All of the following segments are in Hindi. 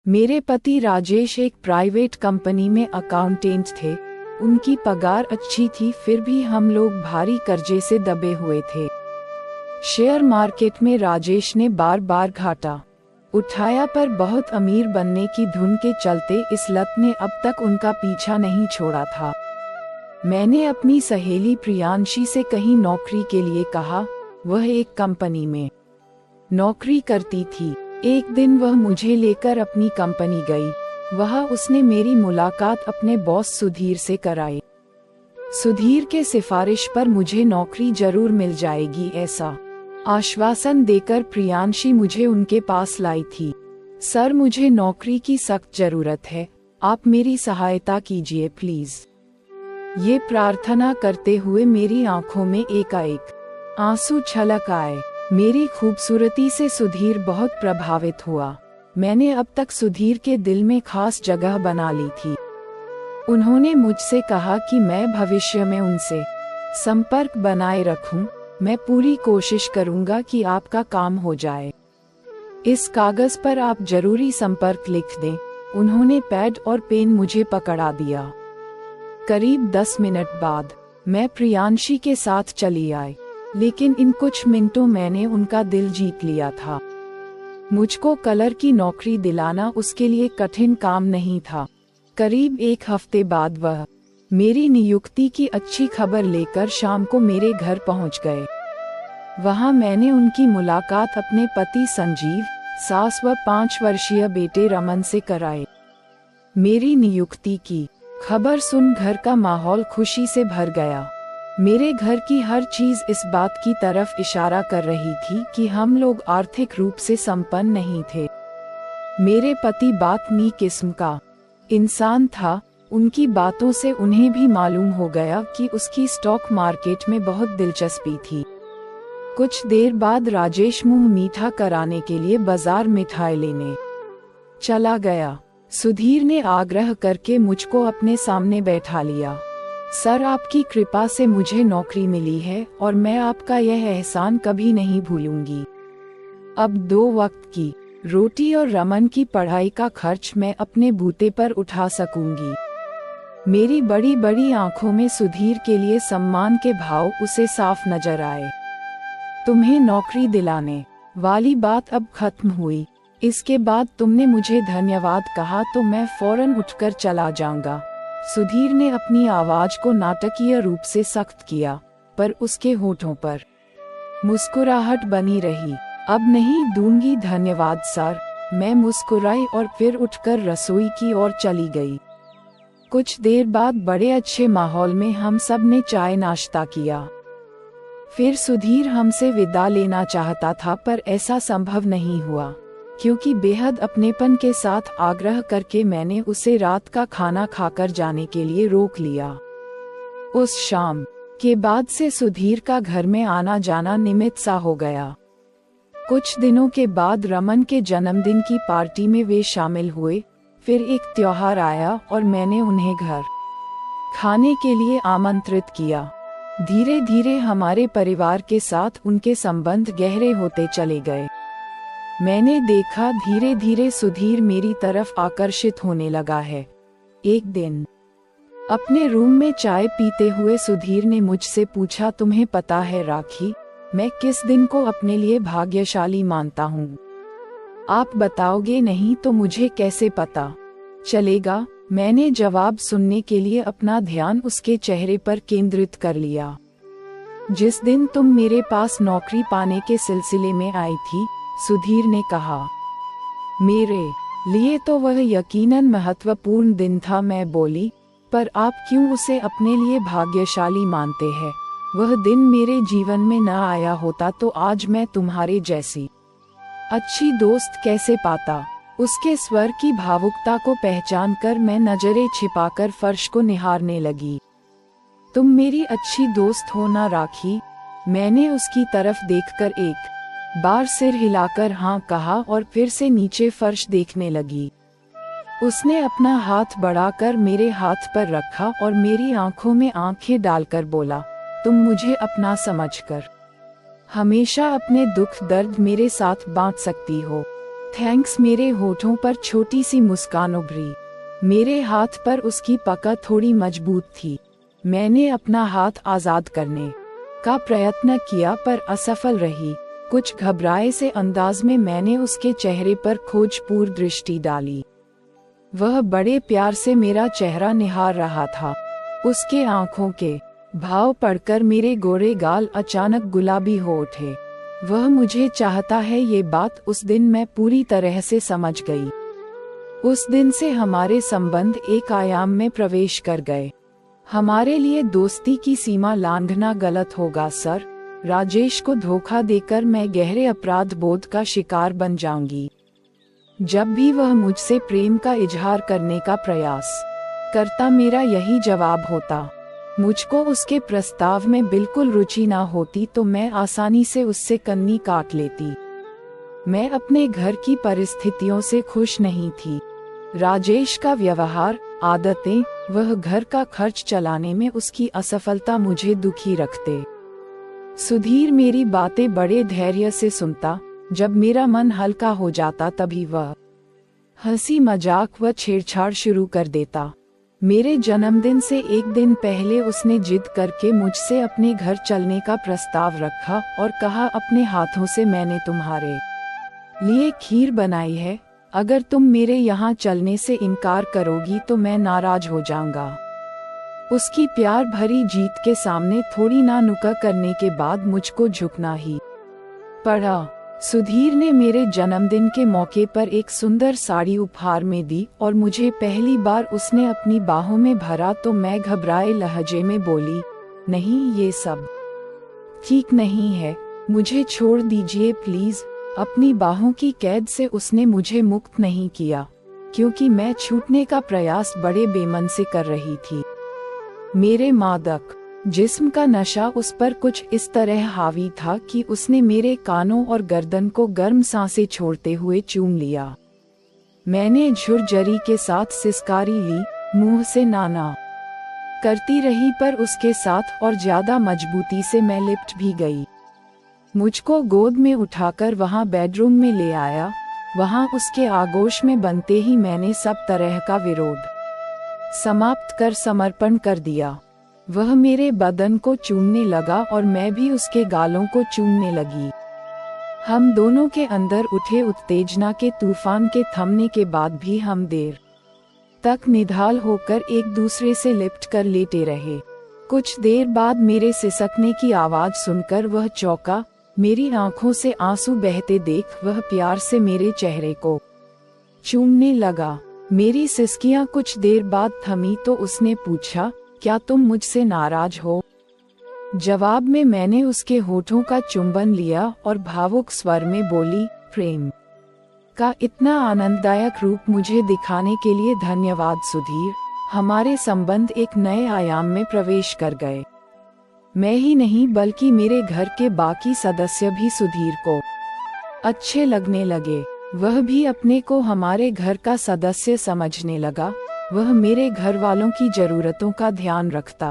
मेरे पति राजेश एक प्राइवेट कंपनी में अकाउंटेंट थे। उनकी पगार अच्छी थी, फिर भी हम लोग भारी कर्जे से दबे हुए थे। शेयर मार्केट में राजेश ने बार बार घाटा उठाया, पर बहुत अमीर बनने की धुन के चलते इस लत ने अब तक उनका पीछा नहीं छोड़ा था। मैंने अपनी सहेली प्रियांशी से कहीं नौकरी के लिए कहा। वह एक कंपनी में नौकरी करती थी। एक दिन वह मुझे लेकर अपनी कंपनी गई। वहाँ उसने मेरी मुलाकात अपने बॉस सुधीर से कराई। सुधीर के सिफारिश पर मुझे नौकरी जरूर मिल जाएगी, ऐसा आश्वासन देकर प्रियांशी मुझे उनके पास लाई थी। सर, मुझे नौकरी की सख्त जरूरत है, आप मेरी सहायता कीजिए प्लीज। ये प्रार्थना करते हुए मेरी आंखों में एकाएक आंसू छलक आए। मेरी खूबसूरती से सुधीर बहुत प्रभावित हुआ। मैंने अब तक सुधीर के दिल में खास जगह बना ली थी। उन्होंने मुझसे कहा कि मैं भविष्य में उनसे संपर्क बनाए रखूं। मैं पूरी कोशिश करूंगा कि आपका काम हो जाए। इस कागज पर आप जरूरी संपर्क लिख दें। उन्होंने पैड और पेन मुझे पकड़ा दिया। करीब 10 मिनट बाद मैं प्रियांशी के साथ चली आई, लेकिन इन कुछ मिनटों मैंने उनका दिल जीत लिया था। मुझको कलर की नौकरी दिलाना उसके लिए कठिन काम नहीं था। करीब 1 हफ्ते बाद वह मेरी नियुक्ति की अच्छी खबर लेकर शाम को मेरे घर पहुंच गए। वहां मैंने उनकी मुलाकात अपने पति संजीव, सास व 5 वर्षीय बेटे रमन से कराई। मेरी नियुक्ति की खबर सुन घर का माहौल खुशी से भर गया। मेरे घर की हर चीज इस बात की तरफ इशारा कर रही थी कि हम लोग आर्थिक रूप से संपन्न नहीं थे। मेरे पति बातनी किस्म का इंसान था। उनकी बातों से उन्हें भी मालूम हो गया कि उसकी स्टॉक मार्केट में बहुत दिलचस्पी थी। कुछ देर बाद राजेश मुंह मीठा कराने के लिए बाजार मिठाई लेने चला गया। सुधीर ने आग्रह करके मुझको अपने सामने बैठा लिया। सर, आपकी कृपा से मुझे नौकरी मिली है और मैं आपका यह एहसान कभी नहीं भूलूंगी। अब 2 वक्त की रोटी और रमन की पढ़ाई का खर्च मैं अपने बूते पर उठा सकूंगी। मेरी बड़ी बड़ी आंखों में सुधीर के लिए सम्मान के भाव उसे साफ नजर आए। तुम्हें नौकरी दिलाने वाली बात अब खत्म हुई। इसके बाद तुमने मुझे धन्यवाद कहा तो मैं फौरन उठकर चला जाऊंगा। सुधीर ने अपनी आवाज को नाटकीय रूप से सख्त किया, पर उसके होठों पर मुस्कुराहट बनी रही। अब नहीं दूंगी धन्यवाद सर, मैं मुस्कुराई और फिर उठकर रसोई की ओर चली गई। कुछ देर बाद बड़े अच्छे माहौल में हम सब ने चाय नाश्ता किया। फिर सुधीर हमसे विदा लेना चाहता था, पर ऐसा संभव नहीं हुआ, क्योंकि बेहद अपनेपन के साथ आग्रह करके मैंने उसे रात का खाना खाकर जाने के लिए रोक लिया। उस शाम के बाद से सुधीर का घर में आना जाना नियमित सा हो गया। कुछ दिनों के बाद रमन के जन्मदिन की पार्टी में वे शामिल हुए। फिर एक त्योहार आया और मैंने उन्हें घर खाने के लिए आमंत्रित किया। धीरे धीरे हमारे परिवार के साथ उनके संबंध गहरे होते चले गए। मैंने देखा धीरे धीरे सुधीर मेरी तरफ आकर्षित होने लगा है। एक दिन अपने रूम में चाय पीते हुए सुधीर ने मुझसे पूछा, तुम्हें पता है राखी, मैं किस दिन को अपने लिए भाग्यशाली मानता हूँ? आप बताओगे नहीं तो मुझे कैसे पता चलेगा? मैंने जवाब सुनने के लिए अपना ध्यान उसके चेहरे पर केंद्रित कर लिया। जिस दिन तुम मेरे पास नौकरी पाने के सिलसिले में आई थी, सुधीर ने कहा। मेरे लिए तो वह यकीनन महत्वपूर्ण दिन था, मैं बोली, पर आप क्यों उसे अपने लिए भाग्यशाली मानते हैं? वह दिन मेरे जीवन में न आया होता तो आज मैं तुम्हारे जैसी अच्छी दोस्त कैसे पाता? उसके स्वर की भावुकता को पहचान कर मैं नजरें छिपाकर फर्श को निहारने लगी। तुम मेरी अच्छी दोस्त हो ना राखी? मैंने उसकी तरफ देखकर एक बार सिर हिलाकर हाँ कहा और फिर से नीचे फर्श देखने लगी। उसने अपना हाथ बढ़ाकर मेरे हाथ पर रखा और मेरी आंखों में आंखें डालकर बोला, तुम मुझे अपना समझकर हमेशा अपने दुख दर्द मेरे साथ बांट सकती हो। थैंक्स। मेरे होठों पर छोटी सी मुस्कान उभरी। मेरे हाथ पर उसकी पकड़ थोड़ी मजबूत थी। मैंने अपना हाथ आजाद करने का प्रयत्न किया पर असफल रही। कुछ घबराए से अंदाज में मैंने उसके चेहरे पर खोजपूर्ण दृष्टि डाली। वह बड़े प्यार से मेरा चेहरा निहार रहा था। उसके आंखों के भाव पढ़कर मेरे गोरे गाल अचानक गुलाबी हो उठे। वह मुझे चाहता है, ये बात उस दिन मैं पूरी तरह से समझ गई। उस दिन से हमारे संबंध एक आयाम में प्रवेश कर गए। हमारे लिए दोस्ती की सीमा लांघना गलत होगा सर। राजेश को धोखा देकर मैं गहरे अपराध बोध का शिकार बन जाऊंगी। जब भी वह मुझसे प्रेम का इजहार करने का प्रयास करता, मेरा यही जवाब होता। मुझको उसके प्रस्ताव में बिल्कुल रुचि ना होती तो मैं आसानी से उससे कन्नी काट लेती। मैं अपने घर की परिस्थितियों से खुश नहीं थी। राजेश का व्यवहार, आदतें, वह घर का खर्च चलाने में उसकी असफलता मुझे दुखी रखते। सुधीर मेरी बातें बड़े धैर्य से सुनता। जब मेरा मन हल्का हो जाता तभी वह हंसी मजाक व छेड़छाड़ शुरू कर देता। मेरे जन्मदिन से एक दिन पहले उसने जिद करके मुझसे अपने घर चलने का प्रस्ताव रखा और कहा, अपने हाथों से मैंने तुम्हारे लिए खीर बनाई है, अगर तुम मेरे यहाँ चलने से इनकार करोगी तो मैं नाराज हो जाऊंगा। उसकी प्यार भरी जीत के सामने थोड़ी ना नुक्कड़ करने के बाद मुझको झुकना ही पड़ा। सुधीर ने मेरे जन्मदिन के मौके पर एक सुंदर साड़ी उपहार में दी और मुझे पहली बार उसने अपनी बाहों में भरा तो मैं घबराए लहजे में बोली, नहीं, ये सब ठीक नहीं है, मुझे छोड़ दीजिए प्लीज। अपनी बाहों की कैद से उसने मुझे मुक्त नहीं किया, क्योंकि मैं छूटने का प्रयास बड़े बेमन से कर रही थी। मेरे मादक जिस्म का नशा उस पर कुछ इस तरह हावी था कि उसने मेरे कानों और गर्दन को गर्म सांसें छोड़ते हुए चूम लिया। मैंने झुरझरी के साथ सिसकारी ली, मुंह से नाना करती रही, पर उसके साथ और ज्यादा मजबूती से मैं लिपट भी गई। मुझको गोद में उठाकर वहां बेडरूम में ले आया। वहां उसके आगोश में बनते ही मैंने सब तरह का विरोध समाप्त कर समर्पण कर दिया। वह मेरे बदन को चूमने लगा और मैं भी उसके गालों को चूमने लगी। हम दोनों के अंदर उठे उत्तेजना के तूफान के थमने के बाद भी हम देर तक निढाल होकर एक दूसरे से लिपट कर लेटे रहे। कुछ देर बाद मेरे सिसकने की आवाज सुनकर वह चौंका। मेरी आंखों से आंसू बहते देख वह प्यार से मेरे चेहरे को चूमने लगा। मेरी सिसकियां कुछ देर बाद थमी तो उसने पूछा, क्या तुम मुझसे नाराज हो? जवाब में मैंने उसके होठों का चुंबन लिया और भावुक स्वर में बोली, प्रेम का इतना आनंददायक रूप मुझे दिखाने के लिए धन्यवाद सुधीर। हमारे संबंध एक नए आयाम में प्रवेश कर गए। मैं ही नहीं बल्कि मेरे घर के बाकी सदस्य भी सुधीर को अच्छे लगने लगे। वह भी अपने को हमारे घर का सदस्य समझने लगा। वह मेरे घर वालों की जरूरतों का ध्यान रखता।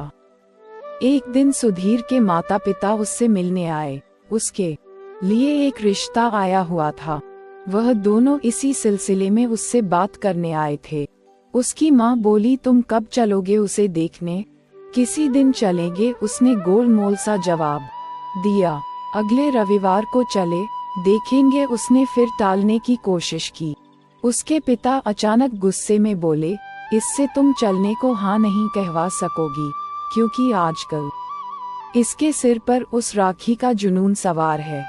एक दिन सुधीर के माता पिता उससे मिलने आए। उसके लिए एक रिश्ता आया हुआ था। वह दोनों इसी सिलसिले में उससे बात करने आए थे। उसकी माँ बोली, तुम कब चलोगे उसे देखने? किसी दिन चलेंगे, उसने गोलमोल सा जवाब दिया। अगले रविवार को चले देखेंगे, उसने फिर टालने की कोशिश की। उसके पिता अचानक गुस्से में बोले, इससे तुम चलने को हाँ नहीं कहवा सकोगी, क्योंकि आजकल इसके सिर पर उस राखी का जुनून सवार है।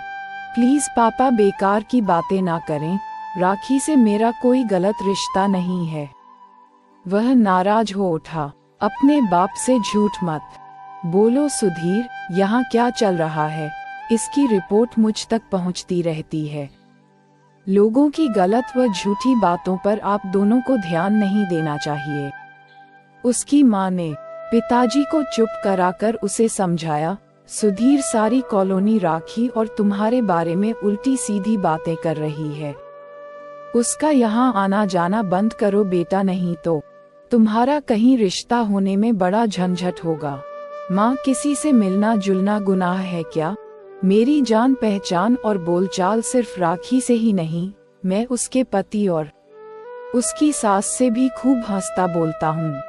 प्लीज पापा बेकार की बातें ना करें, राखी से मेरा कोई गलत रिश्ता नहीं है। वह नाराज हो उठा। अपने बाप से झूठ मत बोलो सुधीर, यहाँ क्या चल रहा है? इसकी रिपोर्ट मुझ तक पहुँचती रहती है। लोगों की गलत व झूठी बातों पर आप दोनों को ध्यान नहीं देना चाहिए। उसकी माँ ने पिताजी को चुप कराकर उसे समझाया, सुधीर सारी कॉलोनी राखी और तुम्हारे बारे में उल्टी सीधी बातें कर रही है। उसका यहाँ आना जाना बंद करो बेटा, नहीं तो तुम्हारा कहीं रिश्ता होने में बड़ा झंझट होगा। माँ, किसी से मिलना जुलना गुनाह है क्या? मेरी जान पहचान और बोलचाल सिर्फ राखी से ही नहीं, मैं उसके पति और उसकी सास से भी खूब हंसता बोलता हूँ।